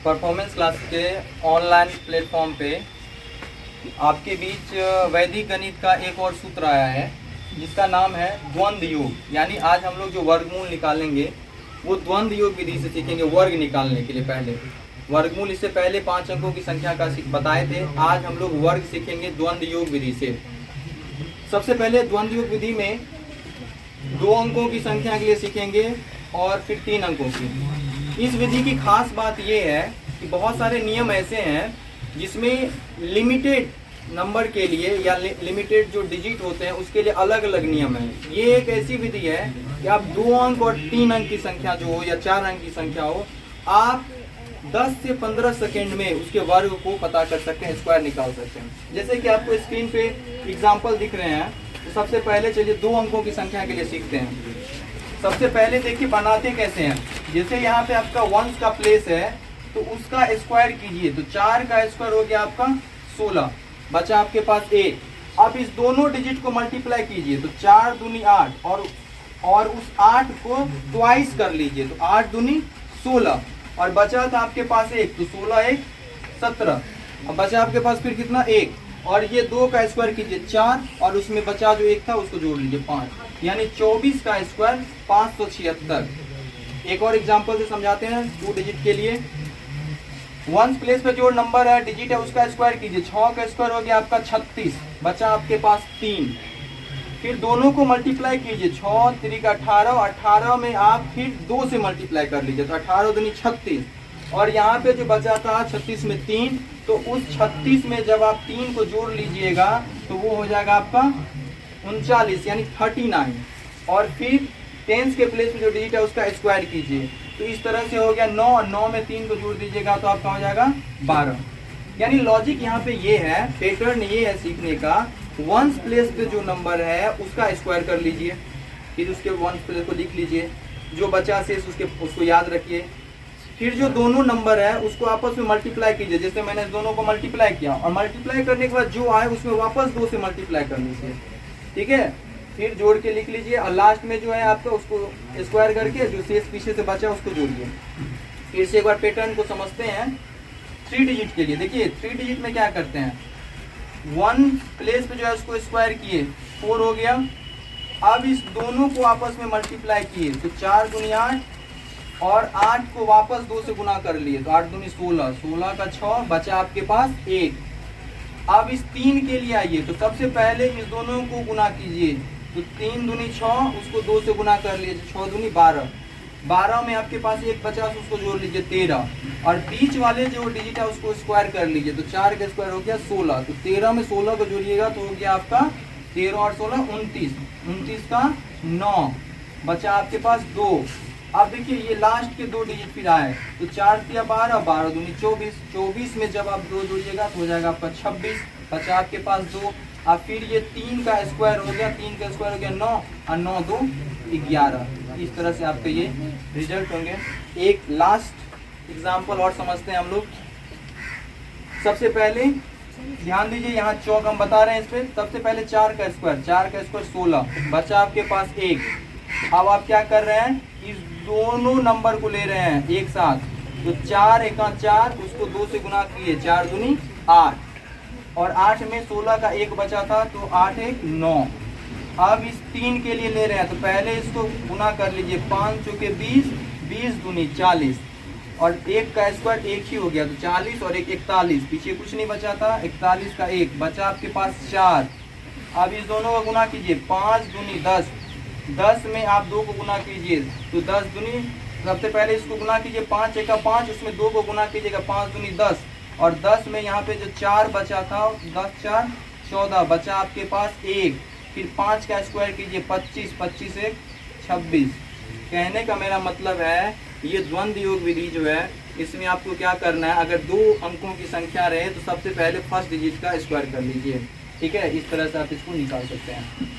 Performance class के online platform पे आपके बीच वैदिक गणित का एक और सूत्र आया है जिसका नाम है द्वंद्व योग। यानी आज हम लोग जो वर्गमूल निकालेंगे वो द्वंद्व योग विधि से सीखेंगे। वर्ग निकालने के लिए पहले वर्गमूल, इससे पहले 5 अंकों की संख्या का बताए थे। आज हम लोग वर्ग सीखेंगे द्वंद्व योग विधि से। सबसे पहले द्वंद्व योग विधि में 2 अंकों की संख्या के लिए सीखेंगे और फिर 3 अंकों की। इस विधि की खास बात यह है कि बहुत सारे नियम ऐसे हैं जिसमें लिमिटेड नंबर के लिए या लिमिटेड जो डिजिट होते हैं उसके लिए अलग अलग नियम है। ये एक ऐसी विधि है कि आप 2 अंक और 3 अंक की संख्या जो हो या 4 अंक की संख्या हो, आप 10 से 15 सेकेंड में उसके वर्ग को पता कर सकते हैं, स्क्वायर निकाल सकते हैं। जैसे कि आपको स्क्रीन पे एग्जाम्पल दिख रहे हैं, तो सबसे पहले चलिए 2 अंकों की संख्या के लिए सीखते हैं। सबसे पहले देखिए बनाते कैसे हैं। जैसे यहाँ पे आपका वंस का प्लेस है तो उसका स्क्वायर कीजिए, तो 4 का स्क्वायर हो गया आपका 16, बचा आपके पास 1। अब इस दोनों डिजिट को मल्टीप्लाई कीजिए, तो 4 दूनी 8 और उस 8 को ट्वाइस कर लीजिए, तो 8 दूनी 16 और बचा था आपके पास 1, तो 16 1 17। अब बचा आपके पास फिर कितना 1 और ये 2 का स्क्वायर कीजिए 4 और उसमें बचा जो 1 था उसको जोड़ लीजिए 5, यानी 24 का स्क्वायर 576। एक और एग्जांपल से समझाते हैं 2 डिजिट के लिए। वंस प्लेस पे जो नंबर है डिजिट है उसका स्क्वायर कीजिए, 6 का स्क्वायर हो गया आपका 36, बचा आपके पास 3। फिर दोनों को मल्टीप्लाई कीजिए, 6 3 का 18, 18 में आप फिर 2 से मल्टीप्लाई कर लीजिए, तो 18 दूनी 36 और यहाँ पे जो बचा था 36 में 3, तो उस 36 में जब आप 3 को जोड़ लीजिएगा तो वो हो जाएगा आपका 39 यानी 39। और फिर टेंस के प्लेस में जो डिजिट है उसका स्क्वायर कीजिए, तो इस तरह से हो गया 9 और 9 में 3 को जोड़ दीजिएगा तो आपका हो जाएगा 12। यानी लॉजिक यहाँ पे ये है, पैटर्न ये है सीखने का। वंस प्लेस पे जो नंबर है उसका स्क्वायर कर लीजिए, फिर उसके वंस प्लेस को लिख लीजिए, जो बचा शेष उसको याद रखिए। फिर जो दोनों नंबर है उसको आपस में मल्टीप्लाई कीजिए, जैसे मैंने दोनों को मल्टीप्लाई किया और मल्टीप्लाई करने के बाद जो आए उसमें वापस 2 से मल्टीप्लाई कर लीजिए, ठीक है। फिर जोड़ के लिख लीजिए और लास्ट में जो है आपका उसको स्क्वायर करके जो शेष पीछे से बचा उसको जोड़िए। फिर से एक बार पैटर्न को समझते हैं 3 डिजिट के लिए। देखिए 3 डिजिट में क्या करते हैं, 1 प्लेस पे जो है उसको स्क्वायर किए, 4 हो गया। अब इस दोनों को आपस में मल्टीप्लाई किए, तो 4 दूनी 8 और 8 को वापस 2 से गुना कर लिए, तो 8 दूनी 16, 16 का 6, बचा आपके पास 1। अब इस 3 के लिए आइए, तो सबसे पहले इस दोनों को गुना कीजिए, तो 3 दूनी 6, उसको 2 से गुना कर लीजिए, 6 दूनी 12, 12 में आपके पास 1 बचा उसको जोड़ लीजिए 13 और बीच वाले जो डिजिट है उसको स्क्वायर कर लीजिए, तो 4 का स्क्वायर हो गया 16, तो 13 में 16 को जोड़िएगा तो हो गया आपका 13 और 16 29, 29 का 9, बचा आपके पास 2। अब देखिए ये लास्ट के 2 डिजिट फिर आए, तो 4 या 12, 12 दूनी 24, 24 में जब आप 2 जोड़िएगा तो हो जाएगा आपका 26, बचा आपके पास 2। अब फिर ये 3 का स्क्वायर हो गया, 3 का स्क्वायर हो गया 9 और 9 2 11। इस तरह से आपके ये रिजल्ट होंगे। एक लास्ट एग्जांपल और समझते हैं हम लोग। सबसे पहले ध्यान दीजिए, यहाँ चौक हम बता रहे हैं इस पे। सबसे पहले 4 का स्क्वायर 16, बचा आपके पास 1। अब आप क्या कर रहे हैं, इस दोनों नंबर को ले रहे हैं एक साथ, तो 4 1 4, उसको 2 से गुना किए, 4 दूनी 8 और 8 में 16 का 1 बचा था, तो 8 1 9। अब इस 3 के लिए ले रहे हैं, तो पहले इसको गुना कर लीजिए, 5 चौके 20, 20 दूनी 40 और 1 का स्क्वायर 1 ही हो गया, तो 40 और 1 41, पीछे कुछ नहीं बचा था, 41 का 1 बचा आपके पास 4। अब इस दोनों का गुना कीजिए, 5 दूनी 10, 10 में आप 2 को गुना कीजिए, तो 10 दूनी, सबसे पहले इसको गुना कीजिए, 5 1 5, उसमें 2 को गुना कीजिएगा, 5 दूनी 10 और 10 में यहाँ पे जो 4 बचा था, 10 4 14, बचा आपके पास 1। फिर 5 का स्क्वायर कीजिए, 25, 25 1 26। कहने का मेरा मतलब है ये द्वंद्व योग विधि जो है इसमें आपको क्या करना है, अगर 2 अंकों की संख्या रहे तो सबसे पहले फर्स्ट डिजिट का स्क्वायर कर लीजिए, ठीक है। इस तरह से आप इसको निकाल सकते हैं।